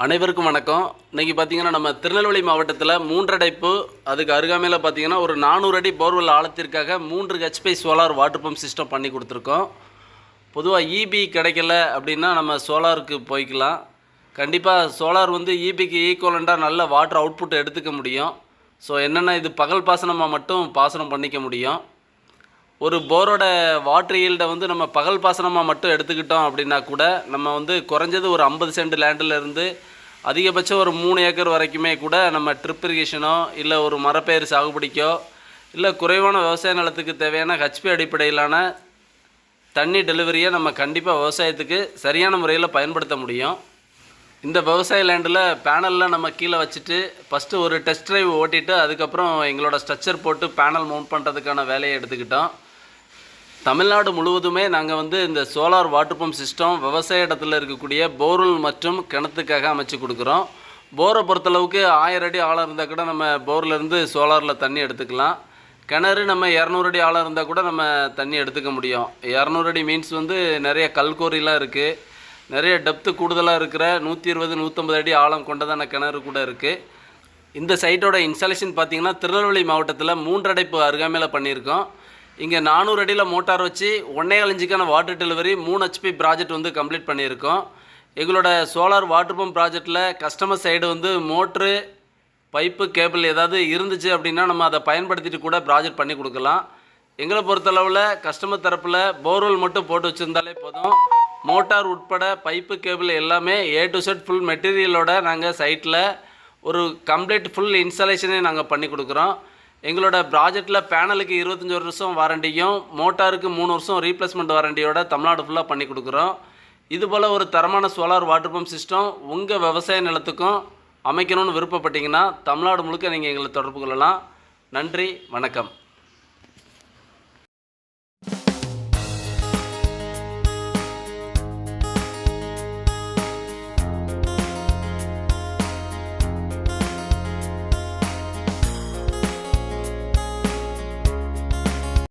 அனைவருக்கும் வணக்கம். இன்றைக்கி பார்த்திங்கன்னா நம்ம திருநெல்வேலி மாவட்டத்தில் மூன்றடைப்பு அதுக்கு அருகாமையில் பார்த்திங்கன்னா ஒரு 400 அடி போர்வெல் ஆழத்திற்காக 3 HP solar water pump system பண்ணி கொடுத்துருக்கோம். பொதுவாக இபி கிடைக்கல அப்படின்னா நம்ம சோலாருக்கு போய்க்கலாம். கண்டிப்பாக சோலார் வந்து இபிக்கு ஈக்குவலண்ட்டாக நல்ல வாட்டர் அவுட்புட் எடுத்துக்க முடியும். ஸோ என்னென்னா இது பகல் பாசனமாக மட்டும் பாசனம் பண்ணிக்க முடியும். ஒரு போரோட வாட்டர் ஈல்டை வந்து நம்ம பகல் பாசனமாக மட்டும் எடுத்துக்கிட்டோம் அப்படின்னா கூட நம்ம வந்து குறைஞ்சது ஒரு 50 சென்ட் லேண்டிலேருந்து அதிகபட்சம் ஒரு 3 ஏக்கர் வரைக்குமே கூட நம்ம ட்ரிப் இரிகேஷனோ இல்லை ஒரு மரப்பயிர் சாகுபடிக்கோ இல்லை குறைவான விவசாய நிலத்துக்கு தேவையான ஹெச்பி அடிப்படையிலான தண்ணி டெலிவரியை நம்ம கண்டிப்பாக விவசாயத்துக்கு சரியான முறையில் பயன்படுத்த முடியும். இந்த விவசாய லேண்டில் பேனலில் நம்ம கீழே வச்சுட்டு ஃபஸ்ட்டு ஒரு டெஸ்ட் ட்ரைவ் ஓட்டிட்டு அதுக்கப்புறம் எங்களோட ஸ்ட்ரக்சர் போட்டு பேனல் மவுண்ட் பண்ணுறதுக்கான வேலையை எடுத்துக்கிட்டோம். தமிழ்நாடு முழுவதுமே நாங்கள் வந்து இந்த சோலார் வாட்டர் பம்ப் சிஸ்டம் விவசாய இடத்துல இருக்கக்கூடிய போர்வெல் மற்றும் கிணத்துக்காக அமைச்சு கொடுக்குறோம். போரை பொறுத்தளவுக்கு 1000 அடி ஆழம் இருந்தால் கூட நம்ம போர்லேருந்து சோலாரில் தண்ணி எடுத்துக்கலாம். கிணறு நம்ம 200 அடி ஆழம் இருந்தால் கூட நம்ம தண்ணி எடுத்துக்க முடியும். 200 அடி மீன்ஸ் வந்து நிறைய கல்கோரிலாம் இருக்குது, நிறைய டெப்த்து கூடுதலாக இருக்கிற 120-150 அடி ஆழம் கொண்டதான கிணறு கூட இருக்குது. இந்த சைட்டோட இன்ஸ்டாலேஷன் பார்த்திங்கன்னா திருநெல்வேலி மாவட்டத்தில் 3 அடைப்பு அருகாமையில் பண்ணியிருக்கோம். இங்கே 400 அடியில் மோட்டார் வச்சு 1.25 இன்ச்சுக்கான வாட்டர் டெலிவரி 3 ஹெச்பி ப்ராஜெக்ட் வந்து கம்ப்ளீட் பண்ணியிருக்கோம். எங்களோட சோலார் வாட்டர் பம்ப் ப்ராஜெக்டில் கஸ்டமர் சைடு வந்து மோட்ரு பைப்பு கேபிள் ஏதாவது இருந்துச்சு அப்படின்னா நம்ம அதை பயன்படுத்திட்டு கூட ப்ராஜெக்ட் பண்ணி கொடுக்கலாம். எங்களை பொறுத்தளவில் கஸ்டமர் தரப்பில் போர்வெல் மட்டும் போட்டு வச்சுருந்தாலே போதும். மோட்டார் உட்பட பைப்பு கேபிள் எல்லாமே A to Z ஃபுல் மெட்டீரியலோட நாங்கள் சைட்டில் ஒரு கம்ப்ளீட் ஃபுல் இன்ஸ்டாலேஷனே நாங்கள் பண்ணி கொடுக்குறோம். எங்களோட ப்ராஜெக்டில் பேனலுக்கு 25 வருஷம் வாரண்டியும் மோட்டாருக்கு 3 வருஷம் ரீப்ளேஸ்மெண்ட் வாரண்டியோட தமிழ்நாடு ஃபுல்லாக பண்ணி கொடுக்குறோம். இதுபோல் ஒரு தரமான சோலார் வாட்டர் பம்ப் சிஸ்டம் உங்கள் விவசாய நிலத்துக்கும் அமைக்கணும்னு விருப்பப்பட்டீங்கன்னா தமிழ்நாடு முழுக்க நீங்கள் எங்களை தொடர்பு கொள்ளலாம். நன்றி, வணக்கம்.